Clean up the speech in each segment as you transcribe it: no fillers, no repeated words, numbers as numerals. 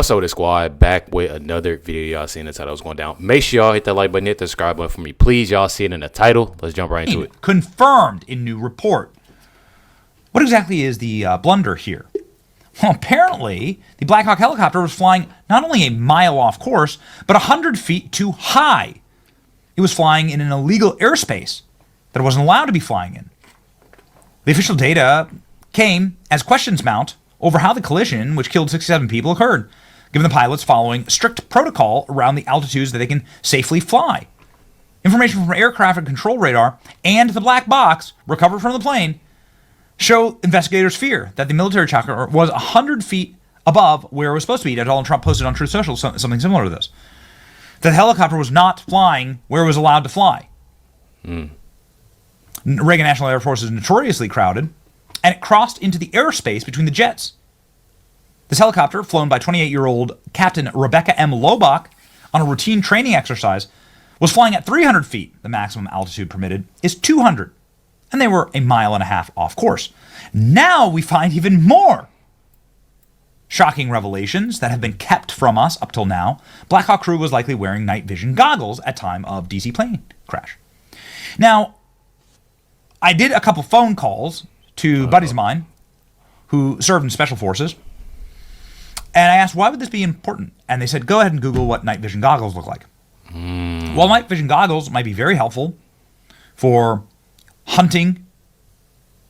What's up with the squad? Back with another video. Y'all seen the title was going down. Make sure y'all hit that like button, hit the subscribe button for me. Please, y'all see it in the title. Let's jump right into it. Confirmed in new report. What exactly is the blunder here? Well, apparently, the Black Hawk helicopter was flying not only a mile off course, but 100 feet too high. It was flying in an illegal airspace that it wasn't allowed to be flying in. The official data came as questions mount over how the collision, which killed 67 people, occurred, given the pilots following strict protocol around the altitudes that they can safely fly. Information from air traffic control radar and the black box recovered from the plane show investigators fear that the military chopper was 100 feet above where it was supposed to be. Donald Trump posted on Truth Social something similar to this. That the helicopter was not flying where it was allowed to fly. Reagan National Air Force is notoriously crowded, and it crossed into the airspace between the jets. This helicopter, flown by 28-year-old Captain Rebecca M. Lobach on a routine training exercise, was flying at 300 feet. The maximum altitude permitted is 200, and they were a mile and a half off course. Now we find even more shocking revelations that have been kept from us up till now. Black Hawk crew was likely wearing night vision goggles at time of DC plane crash. Now, I did a couple phone calls to buddies of mine who served in special forces, and I asked, why would this be important? And they said, go ahead and Google what night vision goggles look like. Well, night vision goggles might be very helpful for hunting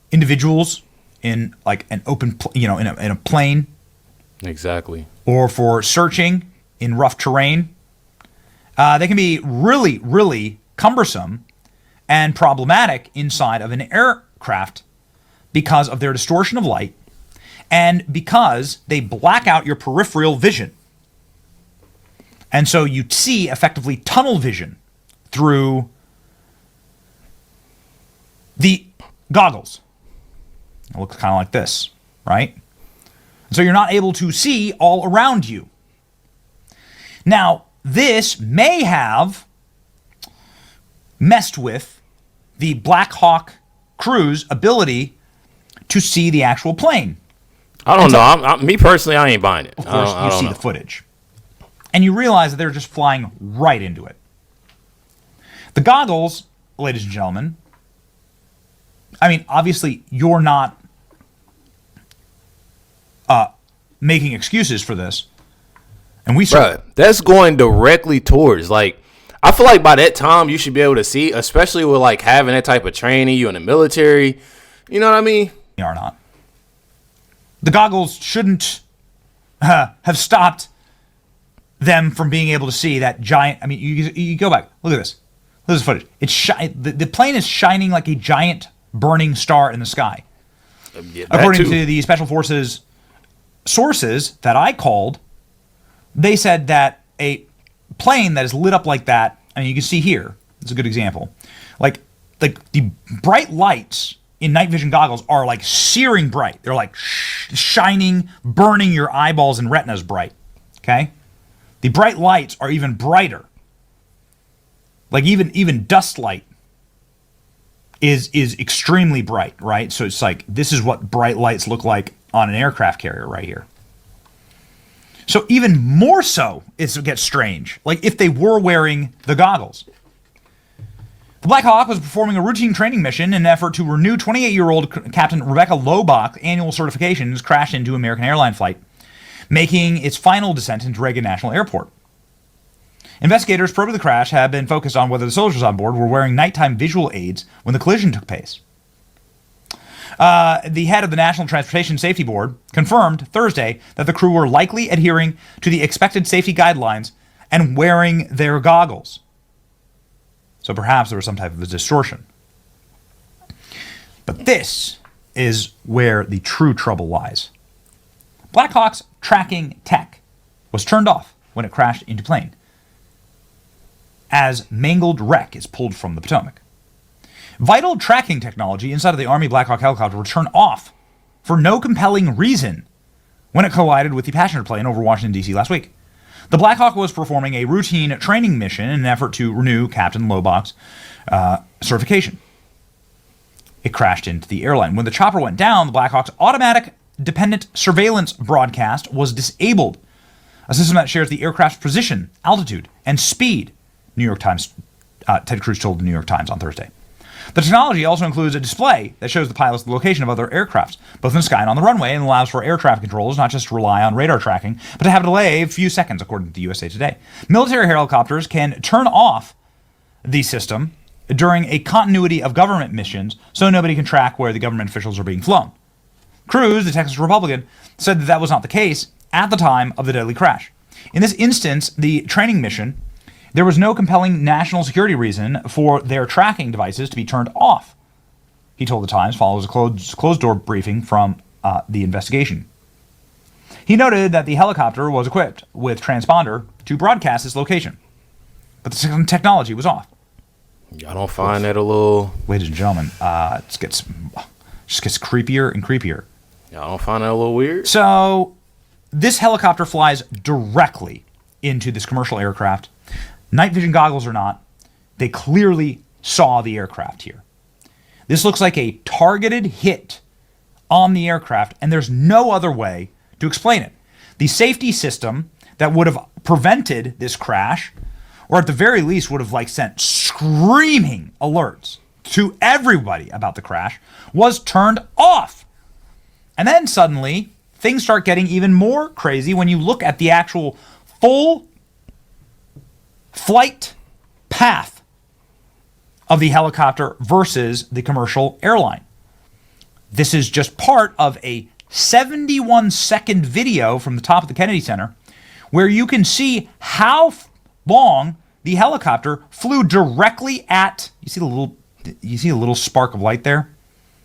individuals in like an open, in a plane. Exactly. Or for searching in rough terrain. They can be really, really cumbersome and problematic inside of an aircraft because of their distortion of light and because they black out your peripheral vision. And so you see effectively tunnel vision through the goggles. It looks kind of like this, right? So you're not able to see all around you. Now, this may have messed with the Black Hawk crew's ability to see the actual plane. I don't know. Me personally, I ain't buying it. Of course, you see the footage. And you realize that they're just flying right into it. The goggles, ladies and gentlemen, I mean, obviously, you're not making excuses for this. And we Bruh, that's going directly towards, like, I feel like by that time you should be able to see, especially with like having that type of training, you in the military. You know what I mean? They are not. The goggles shouldn't have stopped them from being able to see that giant. I mean, you go back. Look at this. Look at this footage. The plane is shining like a giant burning star in the sky. Yeah, according to the Special Forces sources that I called, they said that a plane that is lit up like that, and you can see here, it's a good example, like the bright lights in night vision goggles are like searing bright. They're like shining, burning your eyeballs and retinas bright, okay? The bright lights are even brighter. Like even dust light is extremely bright, right? So it's like, this is what bright lights look like on an aircraft carrier right here. So even more so, it gets strange. Like if they were wearing the goggles. The Black Hawk was performing a routine training mission in an effort to renew 28-year-old Captain Rebecca Lobach's annual certifications crashed into an American airline flight, making its final descent into Reagan National Airport. Investigators probing the crash have been focused on whether the soldiers on board were wearing nighttime visual aids when the collision took place. The head of the National Transportation Safety Board confirmed Thursday that the crew were likely adhering to the expected safety guidelines and wearing their goggles. So perhaps there was some type of a distortion. But this is where the true trouble lies. Black Hawk's tracking tech was turned off when it crashed into plane, as mangled wreck is pulled from the Potomac. Vital tracking technology inside of the Army Black Hawk helicopter was turned off for no compelling reason when it collided with the passenger plane over Washington, D.C. last week. The Black Hawk was performing a routine training mission in an effort to renew Captain Lobach's certification. It crashed into the airline. When the chopper went down, the Black Hawk's automatic dependent surveillance broadcast was disabled a system that shares the aircraft's position, altitude, and speed, New York Times, Ted Cruz told the New York Times on Thursday. The technology also includes a display that shows the pilots the location of other aircrafts, both in the sky and on the runway, and allows for air traffic controllers not just to rely on radar tracking, but to have a delay of a few seconds, according to the USA Today. Military helicopters can turn off the system during a continuity of government missions so nobody can track where the government officials are being flown. Cruz, the Texas Republican, said that was not the case at the time of the deadly crash. In this instance, the training mission, there was no compelling national security reason for their tracking devices to be turned off, he told the Times, following a closed-door briefing from the investigation. He noted that the helicopter was equipped with transponder to broadcast its location, but the technology was off. Y'all don't find that a little... Ladies and gentlemen, it just gets creepier and creepier. Y'all don't find that a little weird? So, this helicopter flies directly into this commercial aircraft. Night vision goggles or not, they clearly saw the aircraft here. This looks like a targeted hit on the aircraft, and there's no other way to explain it. The safety system that would have prevented this crash, or at the very least would have sent screaming alerts to everybody about the crash, was turned off. And then suddenly, things start getting even more crazy when you look at the actual full flight path of the helicopter versus the commercial airline. This is just part of a 71-second video from the top of the Kennedy Center where you can see how long the helicopter flew directly at, you see a little spark of light there?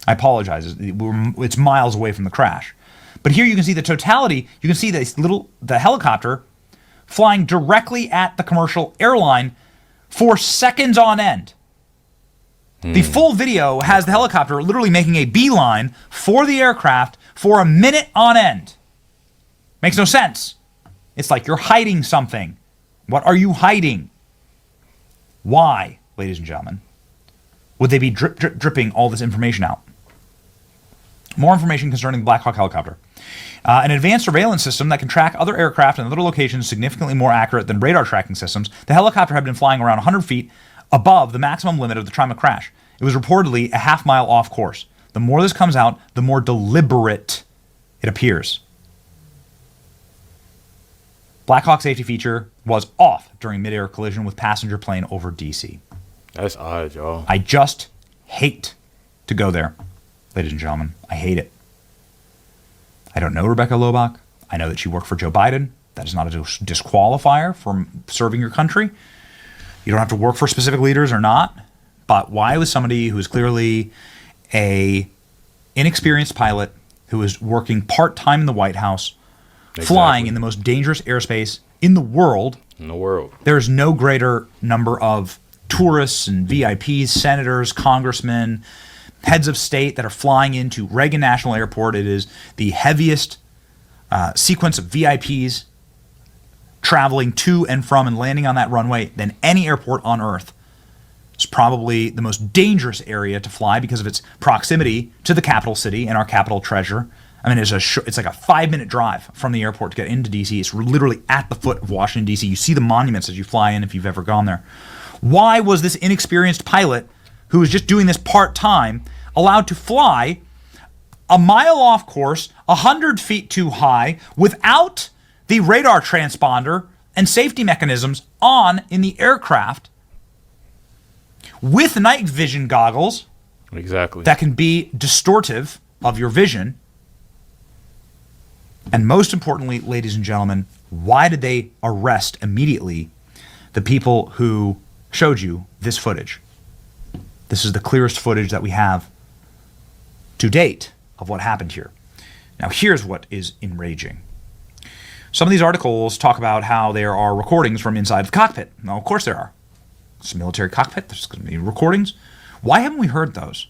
I apologize. It's miles away from the crash. But here you can see the totality. You can see the helicopter flying directly at the commercial airline for seconds on end. The full video has the helicopter literally making a beeline for the aircraft for a minute on end. Makes no sense. It's like you're hiding something. What are you hiding? Why, ladies and gentlemen, would they be dripping all this information out? More information concerning the Black Hawk helicopter. An advanced surveillance system that can track other aircraft and other locations significantly more accurate than radar tracking systems. The helicopter had been flying around 100 feet above the maximum limit of the time of crash. It was reportedly a half-mile off course. The more this comes out, the more deliberate it appears. Black Hawk safety feature was off during mid-air collision with passenger plane over D.C. That's odd, y'all. I just hate to go there, ladies and gentlemen. I hate it. I don't know Rebecca Lobach. I know that she worked for Joe Biden. That is not a disqualifier from serving your country. You don't have to work for specific leaders or not. But why was somebody who is clearly a inexperienced pilot who is working part-time in the White House, flying in the most dangerous airspace in the world? There's no greater number of tourists and VIPs, senators, congressmen, heads of state that are flying into Reagan National Airport. It is the heaviest sequence of VIPs traveling to and from and landing on that runway than any airport on Earth. It's probably the most dangerous area to fly because of its proximity to the capital city and our capital treasure. I mean, it's like a 5-minute drive from the airport to get into D.C. It's literally at the foot of Washington, D.C. You see the monuments as you fly in if you've ever gone there. Why was this inexperienced pilot who was just doing this part-time allowed to fly a mile off course, 100 feet too high, without the radar transponder and safety mechanisms on in the aircraft, with night vision goggles that can be distortive of your vision? And most importantly, ladies and gentlemen, why did they arrest immediately the people who showed you this footage? This is the clearest footage that we have to date of what happened here. Now, here's what is enraging. Some of these articles talk about how there are recordings from inside the cockpit. Now, of course there are. It's a military cockpit. There's going to be recordings. Why haven't we heard those?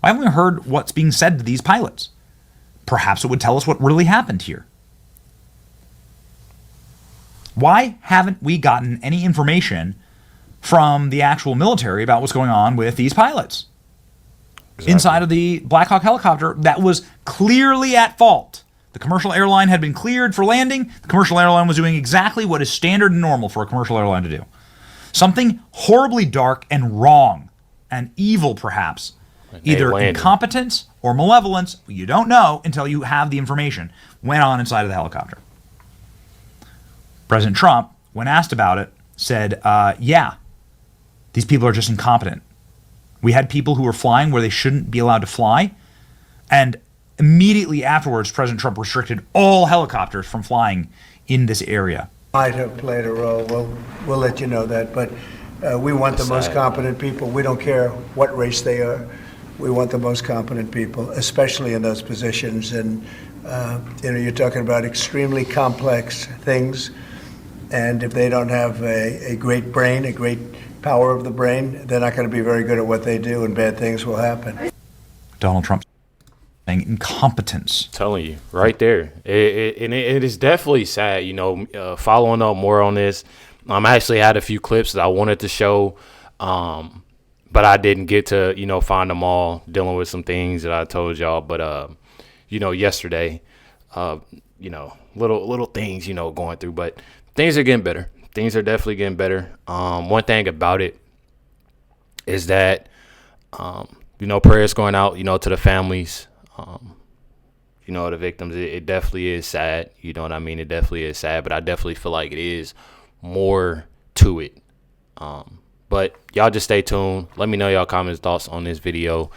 Why haven't we heard what's being said to these pilots? Perhaps it would tell us what really happened here. Why haven't we gotten any information from the actual military about what's going on with these pilots? Inside of the Black Hawk helicopter that was clearly at fault. The commercial airline had been cleared for landing. The commercial airline was doing exactly what is standard and normal for a commercial airline to do. Something horribly dark and wrong and evil, perhaps. Either incompetence or malevolence, you don't know until you have the information, went on inside of the helicopter. President Trump, when asked about it, said, yeah, these people are just incompetent. We had people who were flying where they shouldn't be allowed to fly, and immediately afterwards, President Trump restricted all helicopters from flying in this area. Might have played a role. We'll let you know that. But we want the most competent people. We don't care what race they are. We want the most competent people, especially in those positions. And you're talking about extremely complex things. And if they don't have a great brain, a great power of the brain, they're not going to be very good at what they do, and bad things will happen. Donald Trump saying incompetence. Telling you right there. It is definitely sad, following up more on this. I actually had a few clips that I wanted to show, but I didn't get to, find them all, dealing with some things that I told y'all. But, yesterday, little things, going through, but things are getting better. Things are definitely getting better. One thing about it is that, prayers going out, to the families, the victims. It definitely is sad. You know what I mean? It definitely is sad, but I definitely feel like it is more to it. But y'all just stay tuned. Let me know y'all comments, thoughts on this video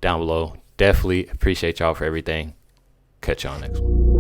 down below. Definitely appreciate y'all for everything. Catch y'all next one.